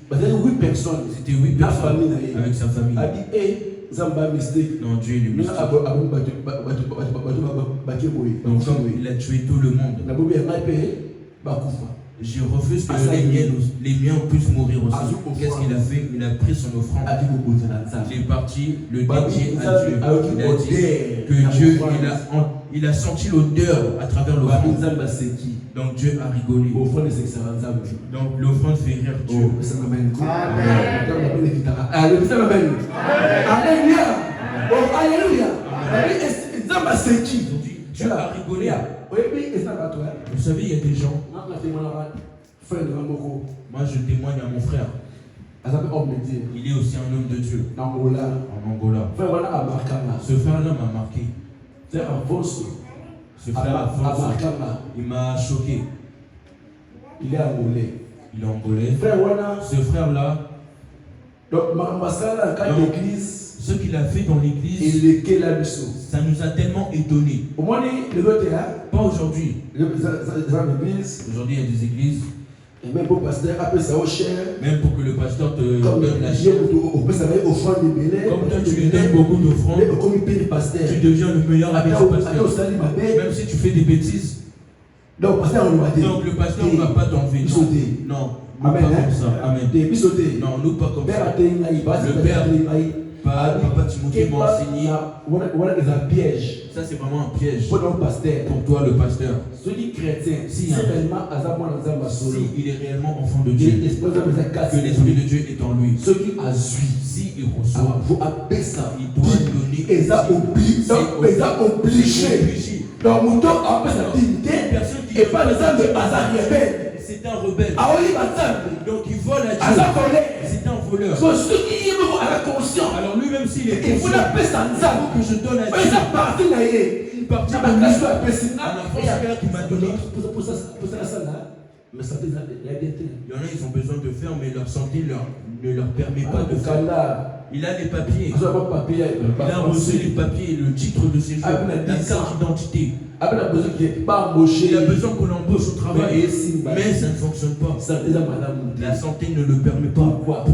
c'était 8 personnes. C'était 8 personnes avec sa famille. Non, Dieu est mystique. Donc comme il a tué tout le monde, je refuse que les miens puissent mourir aussi. Qu'est-ce qu'il a fait? Il a pris son offrande. Il est parti le dédier à Dieu. Il a dit que Dieu, il a senti l'odeur à travers l'offrande. Donc Dieu a rigolé. Donc l'offrande fait rire Dieu. Alléluia. Dieu a rigolé. Vous savez, il y a des gens. Moi, je témoigne à mon frère. Il est aussi un homme de Dieu. En Angola. Ce frère-là m'a marqué. Ce frère Alphonse, il m'a choqué. Il est angolais. Il est angolais. Ce frère-là, ce qu'il a fait dans l'église, ça nous a tellement étonnés. Pas aujourd'hui. Aujourd'hui, il y a des églises. Et même pour pasteur, même pour que le pasteur te donne la chair. Comme toi, tu lui donnes beaucoup d'offrandes, tu deviens le meilleur ami du pasteur. Même si tu fais des bêtises. Donc le pasteur ne va pas t'enlever. Non, nous pas comme ça. Amen. Non, nous pas comme ça. Le Père, Papa Timothée m'a enseigné. Ça c'est vraiment un piège pour toi le pasteur. Si il est réellement enfant de Dieu, que l'esprit de Dieu est en lui. Si il reçoit, il doit donner. Donc mouton a fait sa dignité et pas le sang de hasard. C'est un rebelle. Donc il vole à Dieu. C'est un voleur. Alors lui-même s'il est conscient que je donne à Dieu une partie de la force qui m'a donné. Il y en a, ils ont besoin de faire, mais leur santé ne leur permet pas de faire. Il a les papiers. Il a reçu les papiers, le titre de séjour, la carte d'identité. Il a besoin qu'on l'embauche au travail, mais ça ne fonctionne pas. La santé ne le permet pas. Pourquoi?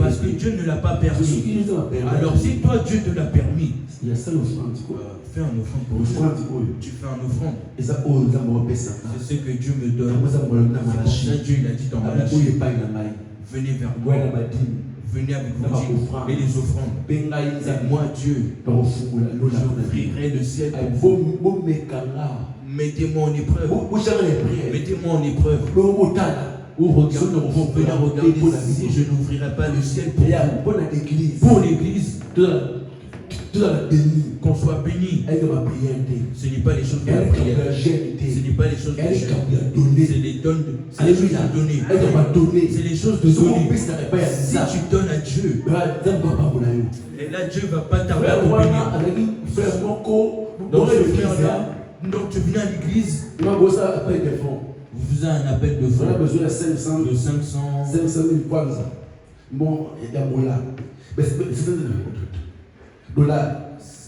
Parce que Dieu ne l'a pas permis. Alors si toi Dieu te l'a permis, fais un offrande pour Dieu. Tu fais un offrande. C'est ce que Dieu me donne. C'est pour ça Dieu il a dit dans Malachie, venez vers moi. Venez avec vos dîmes et les offrandes. Et moi, Dieu, j'ouvrirai le ciel pour vous. Mettez-moi en épreuve. Mettez-moi en épreuve. Ou venez regarder si je n'ouvrirai pas le ciel pour vous. Pour l'église. Qu'on soit béni. Ce n'est pas les choses de la prière. Ce n'est pas les choses de Dieu. C'est les dons de donner. C'est les choses de donner. Si tu donnes à Dieu, et là Dieu va pas tarder à te bénir. Donc tu viens à l'église. Vous faisiez un appel de fonds. On a besoin de 500 000 kwanza. Bon, il y a Mola. Mais c'est dollars,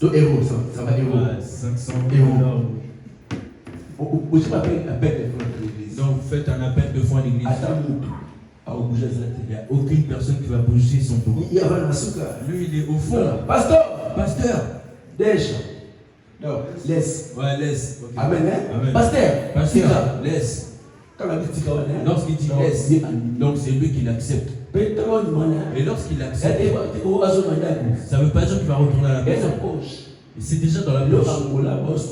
de euros, ça va euros. 500 euros. Vous faites un appel de fonds à l'église. Donc vous faites un appel de fonds à l'église. Il n'y a aucune personne qui va bouger son dos. Lui, il est au fond. Pasteur. Déjà. Non, laisse. Ouais, laisse. Okay. Amen. Amen. Pasteur, laisse. Lorsqu'il dit laisse, donc c'est lui qui l'accepte. Et lorsqu'il l'accepte, ça ne veut pas dire qu'il va retourner à la maison. C'est déjà dans la poche.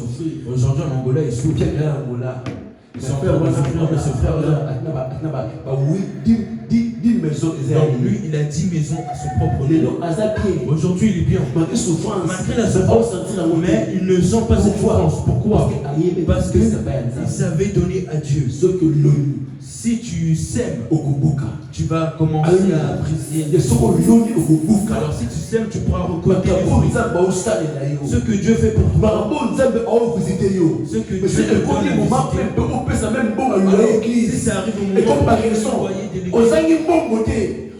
Aujourd'hui en Angola, il souffre. Ils sont en train de souffrir de ce frère-là. Donc lui, il a 10 maisons à son propre nom. Aujourd'hui, il est bien. Malgré la souffrance, mais il ne sent pas cette souffrance. Pourquoi? Parce qu'il savait donner à Dieu ce Si tu sèmes, okobuka. tu vas commencer Alléluia. à apprécier. Et ce qu'on yoni okobuka. Alors si tu sèmes, tu pourras reconnaître Makambo les fruits. nzambe aosalela yo. Ce que Dieu fait pour toi. Makambo nzambe aovisite yo. Ce que Mais Dieu c'est te le donne premier à moment visiter. pe opesa même bon à Alors, si l'église. ça arrive au Et comme moment par où tu raison, voyais de l'église, ozangi mbongo te.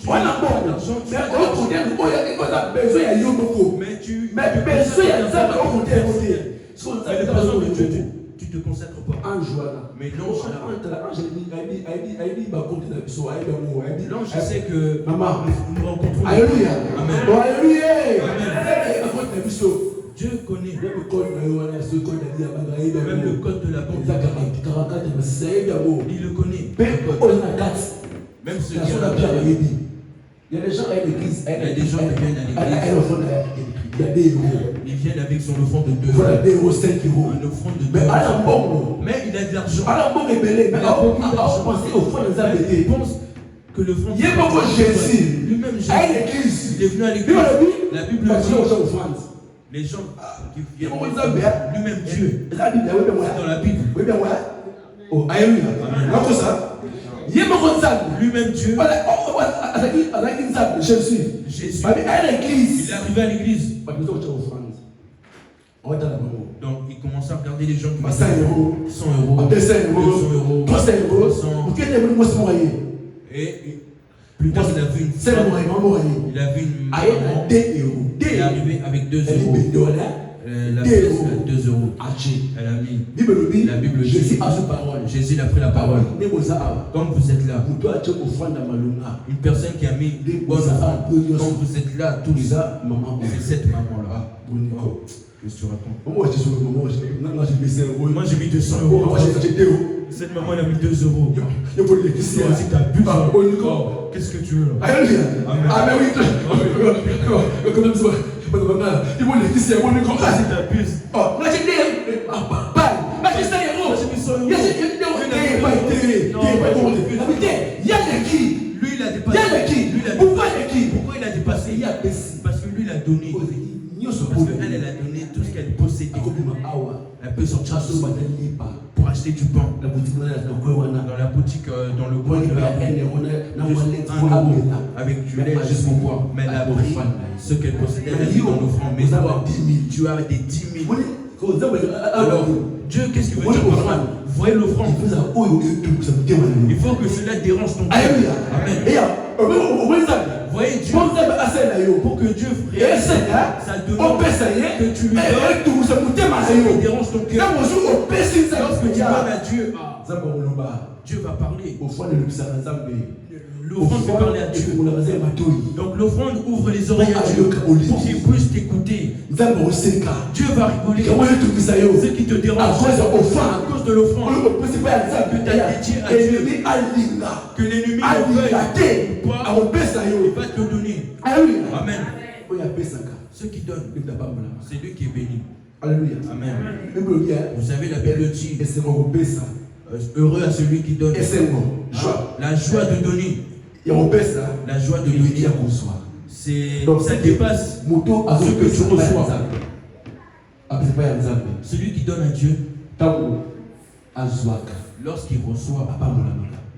Wana mbongo. l'argent, tu Mais as okote oyo ekoza besoin ya yo moko. mais tu Mais besoin ya nzambe okote okote. So mais le besoin de Dieu, tu te consacres pas. Ange wana. Mais l'ange là, L'ange ayebi bakonte na biso ayebi yango ayebi. l'ange sait que Maman. nous rencontrons. Alléluia. Amen. Oh, alléluia. Amen. Bakonte na biso. Dieu connaît Même code na yo wana so code na dia banga ayebi yango. même le code de la banque. Ezaka 44 masisa ayebi yango. Il le connaît. Pe oyo na kati. Même ceux Na qui so ont na la bien Bible. ayebi. Il y a des gens à l'église. Il y a des gens qui viennent à l'église. Il y a des euros. Ils viennent avec son offrande de 2 Voilà, euros. des euros, 5 euros. Une offrande de 2 Mais à la euros. bonne, Mais il a de l'argent. à la bonne est belé. Mais Il a beaucoup à d'argent. penser au fond des Il abbés. pense que le front. Il y a beaucoup de Jésus. Lui-même, À Jésus. l'église. Il est venu à Il l'église. y a la Bible. La Bible Parce que dit aux gens offrande. les gens qui viennent. Il y a beaucoup de Lui-même Dieu. La Bible, oui, bien C'est dans la Bible. oui, bien ouais. Oh, alléluia. Comment ça? Il y a beaucoup de ça. Lui-même Dieu. Voilà, avec une salle, Jésus. Jésus. À l'église. Il est arrivé à l'église. On va dans la bonne. Donc il commence à regarder les gens qui 100 euros. 100 euros. 200 euros. 200 euros. 300 euros. 300. Vous êtes les mots moyens. Et plus tard, il a vu une C'est le femme. moyen. Il a vu une Aïe, maman. 2 euros. Il est arrivé avec 2 Elle euros. est bédouane. La 2 pièce euros. à 2 euros. Aché. Elle a mis. Bible dit. La Bible dit. Jésus a cette parole. Jésus a pris la parole. Mais vous avez. Comme vous êtes là, Vous doit être au fond de Malunga. une personne qui a mis des bonnes offrandes. Comme vous êtes là, tous les ans, Maman. c'est cette maman-là. Bonjour. Qu'est-ce que tu racontes? Moi, je suis sur le moment. Moi, j'ai mis 5 euros. Moi j'ai mis 200 euros. Moi, j'ai 2 euros. Cette maman elle a mis 2 euros. Il faut l'électricité. Toi aussi t'as bu. Ah, bonjour. Qu'est-ce que tu veux là? Alléluia. Amen. Amen, oui. Comme ça, il faut l'électricité. Toi aussi t'as bu. Oh, là, j'ai 2 euros. Là, j'ai 5 euros. Moi j'ai mis 100 euros. Il y a des qui? Lui il a Il y dépassé. a des qui? Lui, il a Pourquoi dépassé. des qui? Pourquoi il a dépassé? Il y a des qui? Parce que lui il a donné. Parce qu'elle elle a donné tout ce qu'elle possédait. Elle peut sortir pour acheter du pain. Dans la boutique, dans le coin de la juste 1 euro avec du lait juste pour boire. Mais elle a pris ce qu'elle possédait, elle a mis dans l'offrande. Mais toi, tu as des 10 000. Alors, Dieu, qu'est-ce qu'il veut dire par là? Vous voyez l'offrande? Il faut que cela dérange ton cœur. Amen. Vous voyez Dieu, pour que Dieu réalise sa demande, que tu lui donnes, ça dérange ton cœur. Lorsque tu donnes à Dieu, Dieu va parler. L'offrande fait parler à Dieu. Donc l'offrande ouvre les oreilles à Dieu pour qu'il puisse t'écouter. Dieu va rigoler. Ce qui te dérange à cause de l'offrande que tu as dédié à Dieu, que l'ennemi ne veuille pas, il va te donner. Amen. Ce qui donne, c'est lui qui est béni. Amen. Vous savez, la Bible dit heureux à celui qui donne. La joie de donner. La joie de donner. Ça dépasse ce que tu reçois. Celui qui donne à Dieu, lorsqu'il reçoit,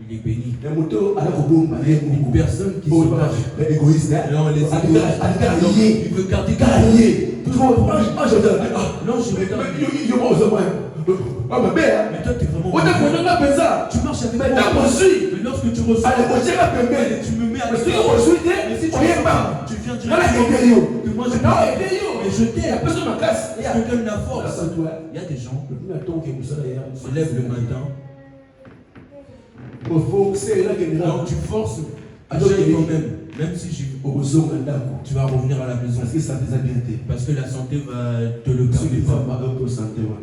il est béni. Une personne qui se cache. Non, les il veut garder. Non, je regarde. Mais toi, tu es vraiment. Tu marches avec moi. Mais lorsque tu reçois, tu me mets avec toi. Mais si tu viens directement que moi je mais je t'aime. Je te donne la force. Il y a des gens qui se lèvent le matin. Donc tu forces à chaque même si tu vas revenir à la maison. Parce que la santé va te le permettre.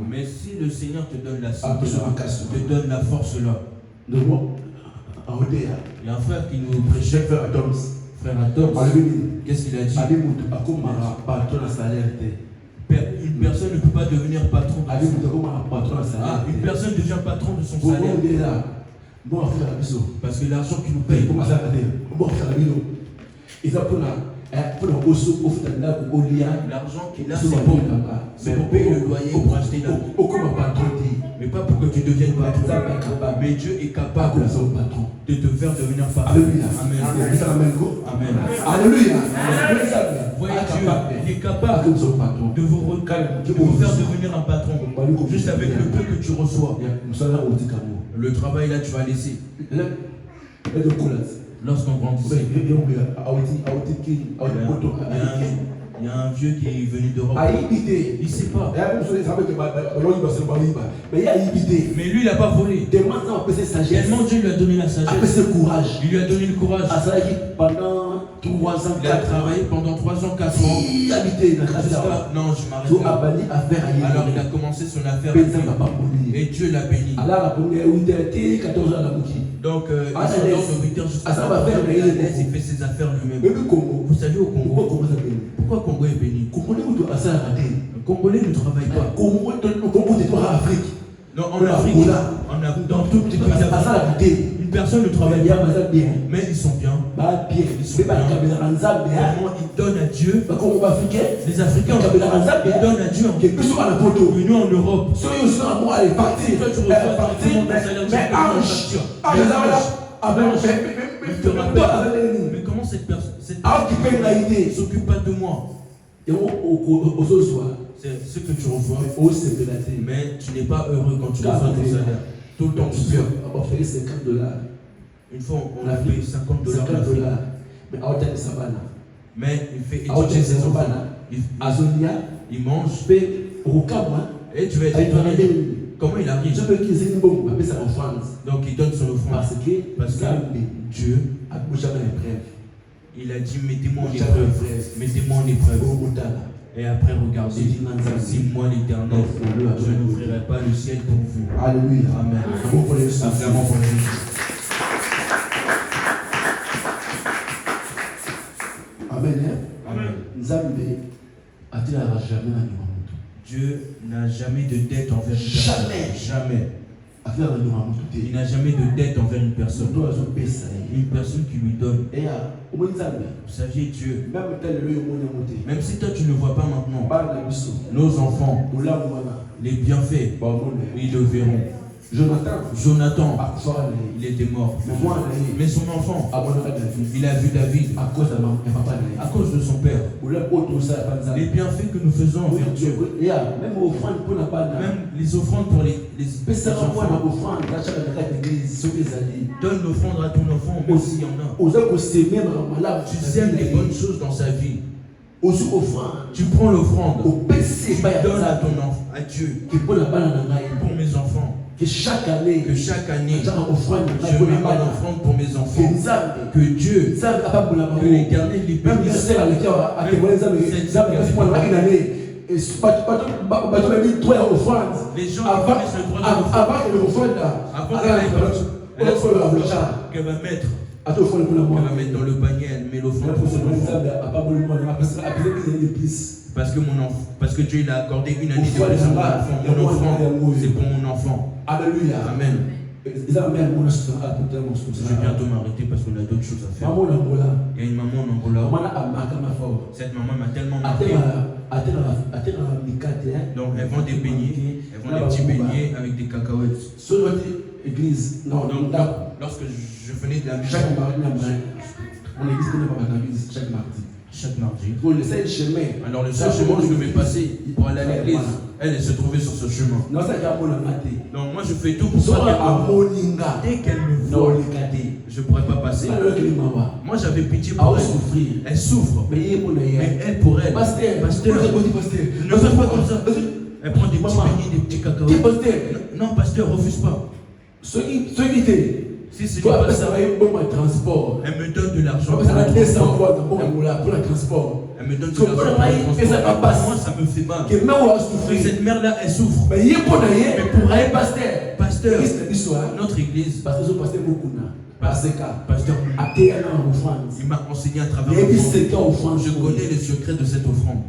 Mais si le Seigneur te donne la santé, te donne la force là. Il y a un frère qui nous prêchait, frère Adam. Qu'est-ce qu'il a dit? Une personne ne peut pas devenir patron. Une personne devient patron de son salaire. Parce que l'argent qui nous paye, L'argent qu'il a, c'est pour payer le loyer, pour acheter la vie. Mais pas pour que tu deviennes patron. Mais Dieu est capable de te faire devenir patron. Alléluia. Amen. Amen. Alléluia. Voyez Dieu, il est capable de vous faire devenir un patron. Juste avec le peu que tu reçois. Le travail là, tu vas laisser. Lorsqu'on grandissait, il y a un vieux qui est venu d'Europe. Il ne sait pas. Mais lui, il n'a pas volé. Tellement Dieu lui a donné la sagesse. Il lui a donné le courage. Il a travaillé pendant 3 ans, 4 ans. Non, je m'arrête là. Alors il a commencé son affaire et Dieu l'a béni. Donc il s'endort de 8h jusqu'à 9h. Il fait ses affaires lui-même. Vous savez au Congo, pourquoi le Congo est béni? Le Congolais ne travaille pas. Non, en Afrique, dans tout petit pays d'Afrique, une personne ne travaille pas, mais ils sont bien. Ils sont bien. Comment ils donnent à Dieu? Les Africains, ils donnent à Dieu. Mais nous en Europe, mais comment cette personne ne s'occupe pas de moi? C'est ce que tu reçois, mais tu n'es pas heureux quand tu reçois ton salaire. Tout le temps tu pleures. Une fois on a payé $50 mais il fait étudier ses enfants. Il mange et tu vas être étonné. Comment il arrive? Donc il donne son offrande parce que Dieu il a dit mettez-moi en épreuve, mettez-moi en épreuve. Et après regardez, si moi l'Éternel, je n'ouvrirai pas le ciel pour vous. Alléluia. Amen. Vraiment pour les Jésus. Amen. Amen. Dieu n'a jamais de dette envers une personne. Jamais. Il n'a jamais de dette envers une personne. Une personne qui lui donne. Vous saviez Dieu, même si toi tu ne le vois pas maintenant, nos enfants, les bienfaits, ils le verront. Jonathan, il était mort. Mais son enfant, il a vu David à cause de son père. Les bienfaits que nous faisons envers Dieu, même les offrandes pour les enfants. Donne l'offrande à ton enfant, même s'il y en a. Tu sèmes les bonnes choses dans sa vie. Tu prends l'offrande, tu donnes à ton enfant, à Dieu, pour mes enfants. Que chaque année, je mets mon offrande pour mes enfants. Que Dieu, que l'Éternel les bénisse. Les gens qui connaissent le droit de l'offrande, avant qu'elle va mettre dans le panier, elle met l'offrande pour son enfant. Parce que Dieu il a accordé une année de plus à mon enfant. Mon enfant, c'est pour mon enfant. Alléluia. Amen. Je vais bientôt m'arrêter parce qu'on a d'autres choses à faire. Il y a une maman en Angola. Cette maman m'a tellement marqué. Donc elle vend des beignets. Elle vend des petits beignets avec des cacahuètes. Donc, lorsque je venais de la maison, chaque mardi. Alors le seul chemin que je devais passer pour aller à l'église, elle se trouvait sur ce chemin. Donc moi je fais tout pour pas dès qu'elle me voit, je ne pourrais pas passer. Moi j'avais pitié pour elle. Elle souffre. Mais elle pour elle. Pasteur, ne fais pas comme ça. Elle prend des petits beignets, des petits cacahuètes. Non, pasteur, refuse pas. Si c'est pas ça, elle me donne de l'argent pour le transport. Elle me donne de l'argent pour le transport. Moi, ça me fait mal. Cette mère-là, elle souffre. Mais pour elle, pasteur, notre église, pasteur, il m'a enseigné à travers l'offrande. Je connais les secrets de cette offrande.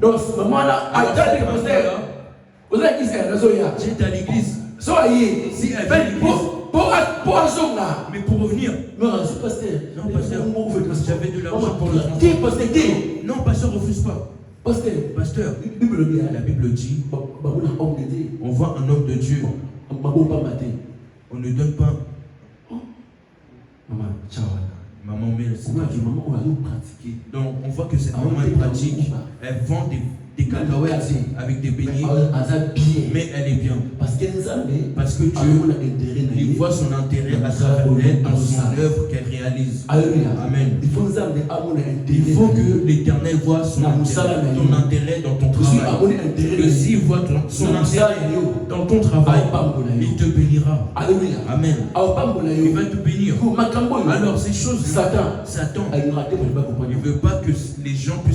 J'étais à l'église. Si elle vient à l'église, mais pour revenir, non, pasteur, j'avais de l'argent pour le transport. Non, se refuse pas. Pasteur, la Bible dit, on voit un homme de Dieu, on ne donne pas. Maman, merci. Donc on voit que cette maman est pratique. Elle vend des cacahuètes avec des beignets, mais elle est bien. Parce que Dieu, il voit son intérêt à travers elle dans son œuvre qu'elle réalise. Amen. Il faut que l'Éternel voit ton intérêt dans ton travail. Que s'il voit son intérêt dans ton travail, il te bénira. Amen. Il va te bénir. Alors ces choses, Satan, il ne veut pas que les gens puissent